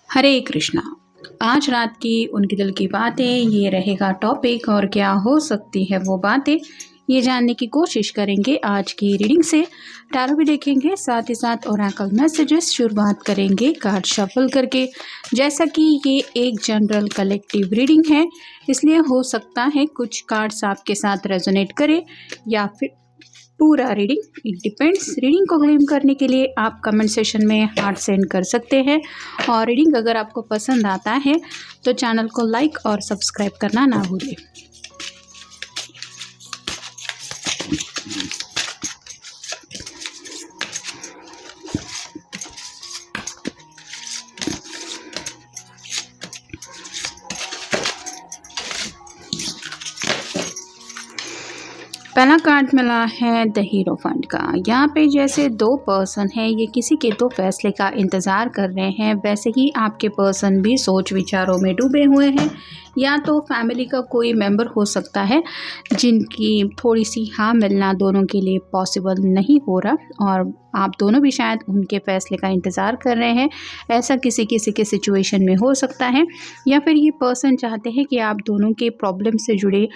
हरे कृष्णा। आज रात की उनके दिल की बातें ये रहेगा टॉपिक, और क्या हो सकती है वो बातें ये जानने की कोशिश करेंगे आज की रीडिंग से। टैरो भी देखेंगे, साथ ही साथ ओरेकल मैसेजेस शुरुआत करेंगे कार्ड शफल करके। जैसा कि ये एक जनरल कलेक्टिव रीडिंग है, इसलिए हो सकता है कुछ कार्ड्स आपके साथ रेजोनेट करे या फिर पूरा रीडिंग, इट डिपेंड्स। रीडिंग को क्लेम करने के लिए आप कमेंट सेशन में हार्ट सेंड कर सकते हैं, और रीडिंग अगर आपको पसंद आता है तो चैनल को लाइक और सब्सक्राइब करना ना भूलें। पहला कार्ड मिला है द हीरो फंड का। यहाँ पे जैसे दो पर्सन हैं, ये किसी के दो फैसले का इंतज़ार कर रहे हैं, वैसे ही आपके पर्सन भी सोच विचारों में डूबे हुए हैं। या तो फैमिली का कोई मेंबर हो सकता है जिनकी थोड़ी सी हाँ मिलना दोनों के लिए पॉसिबल नहीं हो रहा, और आप दोनों भी शायद उनके फैसले का इंतज़ार कर रहे हैं। ऐसा किसी किसी के सिचुएशन में हो सकता है। या फिर ये पर्सन चाहते हैं कि आप दोनों के प्रॉब्लम से जुड़े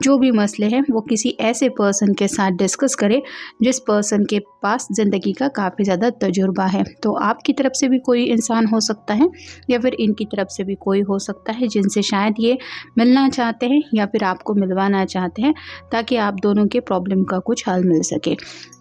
जो भी मसले हैं वो किसी ऐसे पर्सन के साथ डिस्कस करें जिस पर्सन के पास ज़िंदगी का काफ़ी ज़्यादा तजुर्बा है। तो आपकी तरफ से भी कोई इंसान हो सकता है, या फिर इनकी तरफ से भी कोई हो सकता है जिनसे शायद ये मिलना चाहते हैं या फिर आपको मिलवाना चाहते हैं, ताकि आप दोनों के प्रॉब्लम का कुछ हल मिल सके।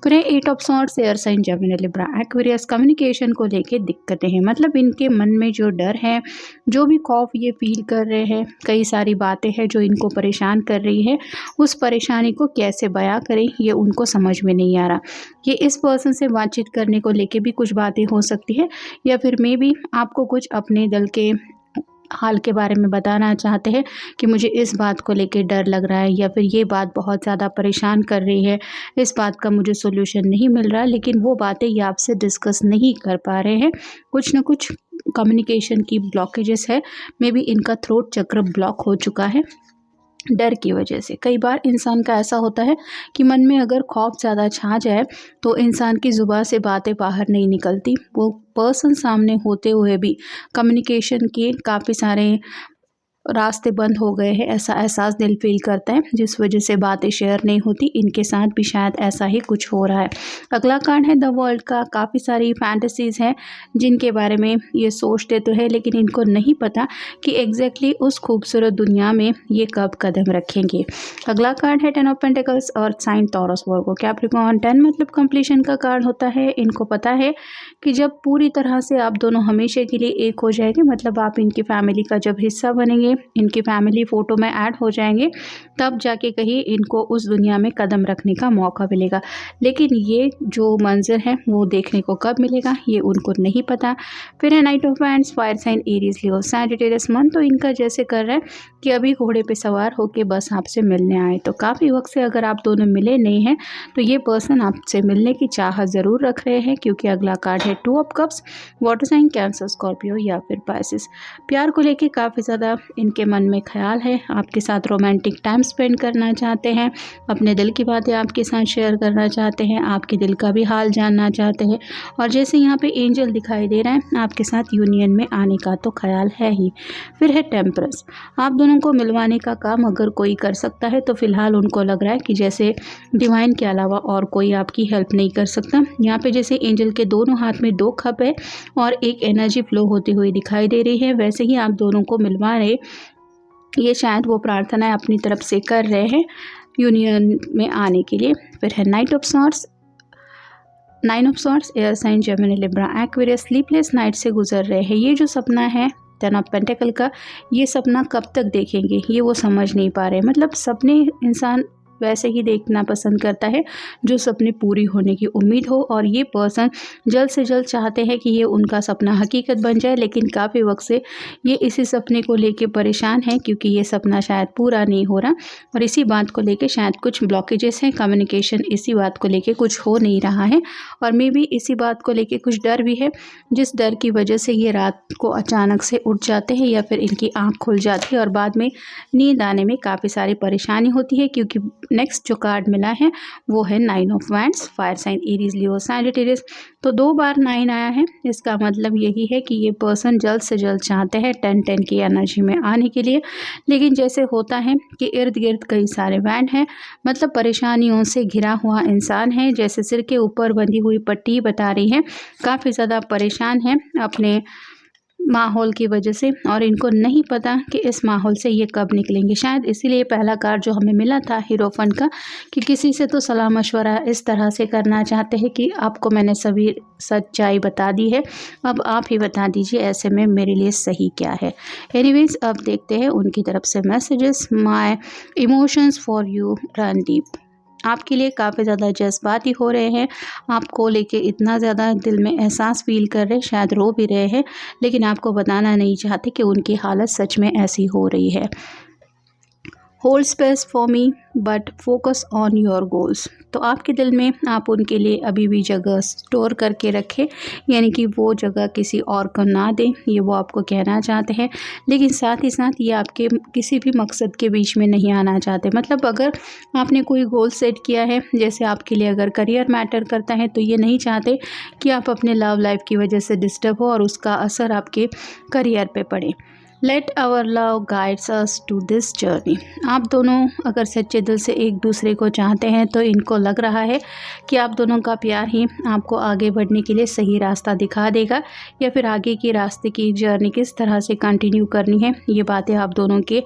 फिर है eight of swords, air sign, Gemini, Libra, Aquarius. Communication को लेके दिक्कतें हैं, मतलब इनके मन में जो डर है, जो भी खौफ ये फील कर रहे हैं, कई सारी बातें हैं जो इनको परेशान कर रही है। उस परेशानी को कैसे बयां करें ये उनको समझ में नहीं आ रहा। ये इस पर्सन से बातचीत करने को लेके भी कुछ बातें हो सकती है, या फिर मे बी आपको कुछ अपने दिल के हाल के बारे में बताना चाहते हैं कि मुझे इस बात को लेके डर लग रहा है, या फिर ये बात बहुत ज़्यादा परेशान कर रही है, इस बात का मुझे सॉल्यूशन नहीं मिल रहा, लेकिन वो बातें ये आपसे डिस्कस नहीं कर पा रहे हैं। कुछ ना कुछ कम्युनिकेशन की ब्लॉकेजेस है, मे बी इनका थ्रोट चक्र ब्लॉक हो चुका है डर की वजह से। कई बार इंसान का ऐसा होता है कि मन में अगर खौफ ज़्यादा छा जाए तो इंसान की ज़ुबान से बातें बाहर नहीं निकलती। वो पर्सन सामने होते हुए भी कम्युनिकेशन के काफ़ी सारे रास्ते बंद हो गए हैं, ऐसा एहसास दिल फील करता है, जिस वजह से बातें शेयर नहीं होती। इनके साथ भी शायद ऐसा ही कुछ हो रहा है। अगला कार्ड है द वर्ल्ड का। काफ़ी सारी फैंटेसीज़ हैं जिनके बारे में ये सोचते तो है, लेकिन इनको नहीं पता कि एग्जैक्टली उस खूबसूरत दुनिया में ये कब कदम रखेंगे। अगला कार्ड है टेन ऑफ पेंटिकल्स, और साइन टॉरस, वर्गो, कैप्रिकॉर्न। 10 मतलब कंप्लीशन का कार्ड होता है। इनको पता है कि जब पूरी तरह से आप दोनों हमेशा के लिए एक हो जाएंगे, मतलब आप इनकी फैमिली का जब हिस्सा बनेंगे, इनकी फैमिली फ़ोटो में ऐड हो जाएंगे, तब जाके कहीं इनको उस दुनिया में कदम रखने का मौका मिलेगा। लेकिन ये जो मंजर है वो देखने को कब मिलेगा ये उनको नहीं पता। फिर है knight of wands, fire sign, Aries, Leo, Sagittarius. मन तो इनका जैसे कर रहा है कि अभी घोड़े पे सवार होके बस आपसे मिलने आए। तो काफ़ी वक्त से अगर आप दोनों मिले नहीं हैं तो ये पर्सन आपसे मिलने की चाह ज़रूर रख रहे हैं, क्योंकि अगला कार्ड है two of cups, water sign, Cancer, Scorpio या फिर पाइसिस। प्यार को लेके काफ़ी ज़्यादा इनके मन में ख्याल है, आपके साथ रोमांटिक टाइम स्पेंड करना चाहते हैं, अपने दिल की बातें आपके साथ शेयर करना चाहते हैं, आपके दिल का भी हाल जानना चाहते हैं। और जैसे यहाँ पे एंजल दिखाई दे रहा है, आपके साथ यूनियन में आने का तो ख्याल है ही। फिर है टेम्परेंस। आप दोनों को मिलवाने का काम अगर कोई कर सकता है तो फिलहाल उनको लग रहा है कि जैसे डिवाइन के अलावा और कोई आपकी हेल्प नहीं कर सकता। यहाँ पे जैसे एंजल के दोनों हाथ में 2 कप है और एक एनर्जी फ्लो होती हुई दिखाई दे रही है, वैसे ही आप दोनों को मिलवा रहे, ये शायद वो प्रार्थनाएं अपनी तरफ से कर रहे हैं यूनियन में आने के लिए। फिर है knight of swords, 9 of swords, air sign, Gemini, Libra, Aquarius. Sleepless night से गुजर रहे हैं। ये जो सपना है 10 ऑफ पेंटिकल का, ये सपना कब तक देखेंगे ये वो समझ नहीं पा रहे। मतलब सपने इंसान वैसे ही देखना पसंद करता है जो सपने पूरी होने की उम्मीद हो, और ये पर्सन जल्द से जल्द चाहते हैं कि ये उनका सपना हकीकत बन जाए, लेकिन काफ़ी वक्त से ये इसी सपने को लेके परेशान हैं, क्योंकि ये सपना शायद पूरा नहीं हो रहा, और इसी बात को लेके शायद कुछ ब्लॉकेजेस हैं। कम्युनिकेशन इसी बात को लेके कुछ हो नहीं रहा है, और मे बी इसी बात को लेके कुछ डर भी है, जिस डर की वजह से ये रात को अचानक से उठ जाते हैं, या फिर इनकी आँख खुल जाती है और बाद में नींद आने में काफ़ी सारी परेशानी होती है, क्योंकि नेक्स्ट जो कार्ड मिला है वो है 9 of wands, fire sign Aries, Leo, Sagittarius. तो 2 बार 9 आया है, इसका मतलब यही है कि ये पर्सन जल्द से जल्द चाहते हैं 10-10 की एनर्जी में आने के लिए। लेकिन जैसे होता है कि इर्द गिर्द कई सारे वैंड हैं, मतलब परेशानियों से घिरा हुआ इंसान है, जैसे सिर के ऊपर बंधी हुई पट्टी बता रही है, काफ़ी ज़्यादा परेशान है अपने माहौल की वजह से, और इनको नहीं पता कि इस माहौल से ये कब निकलेंगे। शायद इसीलिए पहला कार्ड जो हमें मिला था हीरोफंट का, कि किसी से तो सलाह मशवरा इस तरह से करना चाहते हैं कि आपको मैंने सभी सच्चाई बता दी है, अब आप ही बता दीजिए ऐसे में मेरे लिए सही क्या है। एनीवेज, अब देखते हैं उनकी तरफ से messages. My emotions for you run deep. आपके लिए काफ़ी ज़्यादा जज्बाती हो रहे हैं, आपको लेके इतना ज़्यादा दिल में एहसास फील कर रहे हैं, शायद रो भी रहे हैं, लेकिन आपको बताना नहीं चाहते कि उनकी हालत सच में ऐसी हो रही है। Hold space for me but focus on your goals. तो आपके दिल में आप उनके लिए अभी भी जगह स्टोर करके रखें, यानी कि वो जगह किसी और को ना दें, ये वो आपको कहना चाहते हैं। लेकिन साथ ही साथ ये आपके किसी भी मकसद के बीच में नहीं आना चाहते। मतलब अगर आपने कोई गोल सेट किया है, जैसे आपके लिए अगर करियर मैटर करता है, तो ये नहीं चाहते कि आप अपने लव लाइफ की वजह से डिस्टर्ब हो और उसका असर आपके करियर पे पड़े। Let our love guides us to this journey. आप दोनों अगर सच्चे दिल से एक दूसरे को चाहते हैं, तो इनको लग रहा है कि आप दोनों का प्यार ही आपको आगे बढ़ने के लिए सही रास्ता दिखा देगा, या फिर आगे की रास्ते की जर्नी किस तरह से कंटिन्यू करनी है, ये बातें आप दोनों के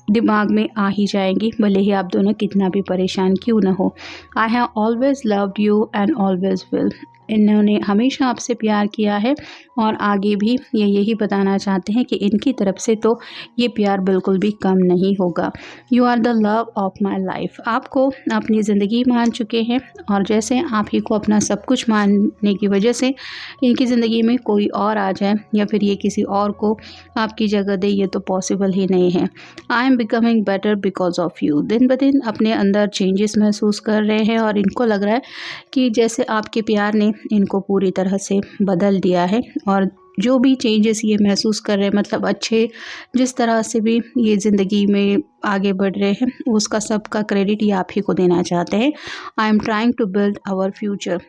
दिमाग में आ ही जाएंगी, भले ही आप दोनों कितना भी परेशान क्यों ना हो। I have always loved you and always will. इन्होंने हमेशा आपसे प्यार किया है और आगे भी ये यही बताना चाहते हैं कि इनकी तरफ से तो ये प्यार बिल्कुल भी कम नहीं होगा। You are the love of my life. आपको अपनी ज़िंदगी मान चुके हैं, और जैसे आप ही को अपना सब कुछ मानने की वजह से इनकी ज़िंदगी में कोई और आ जाए या फिर ये किसी और को आपकी जगह दे, ये तो पॉसिबल ही नहीं है। I am becoming better because of you. दिन ब दिन अपने अंदर चेंजेस महसूस कर रहे हैं, और इनको लग रहा है कि जैसे आपके प्यार ने इनको पूरी तरह से बदल दिया है, और जो भी चेंजेस ये महसूस कर रहे हैं, मतलब अच्छे जिस तरह से भी ये ज़िंदगी में आगे बढ़ रहे हैं, उसका सबका क्रेडिट ये आप ही को देना चाहते हैं। I am trying to build our future.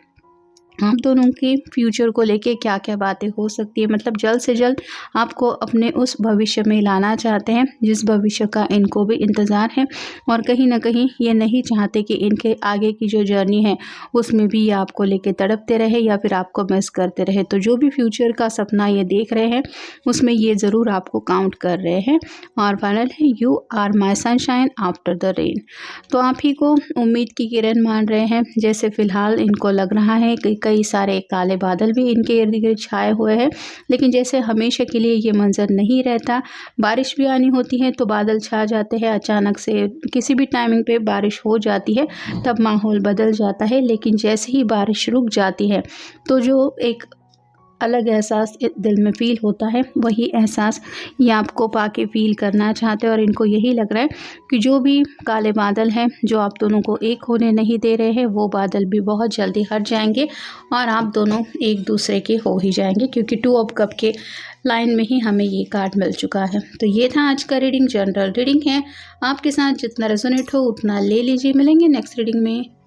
आप दोनों के फ्यूचर को लेके क्या क्या बातें हो सकती है, मतलब जल्द से जल्द आपको अपने उस भविष्य में लाना चाहते हैं जिस भविष्य का इनको भी इंतज़ार है, और कहीं ना कहीं ये नहीं चाहते कि इनके आगे की जो जर्नी है उसमें भी ये आपको लेके तड़पते रहे या फिर आपको मिस करते रहे। तो जो भी फ्यूचर का सपना ये देख रहे हैं उसमें ये ज़रूर आपको काउंट कर रहे हैं। और फाइनल है, you are my sunshine after the rain. तो आप ही को उम्मीद की किरण मान रहे हैं। जैसे फ़िलहाल इनको लग रहा है कि कई सारे काले बादल भी इनके इर्द गिर्द छाए हुए हैं, लेकिन जैसे हमेशा के लिए ये मंजर नहीं रहता। बारिश भी आनी होती है तो बादल छा जाते हैं, अचानक से किसी भी टाइमिंग पे बारिश हो जाती है, तब माहौल बदल जाता है। लेकिन जैसे ही बारिश रुक जाती है तो जो एक अलग एहसास दिल में फ़ील होता है, वही एहसास ये आपको पाके फ़ील करना चाहते हैं। और इनको यही लग रहा है कि जो भी काले बादल हैं जो आप दोनों को एक होने नहीं दे रहे हैं, वो बादल भी बहुत जल्दी हट जाएंगे और आप दोनों एक दूसरे के हो ही जाएंगे, क्योंकि 2 ऑफ कप के लाइन में ही हमें ये कार्ड मिल चुका है। तो ये था आज का रीडिंग, जनरल रीडिंग है। आपके साथ जितना रेजोनेट हो उतना ले लीजिए। मिलेंगे नेक्स्ट रीडिंग में।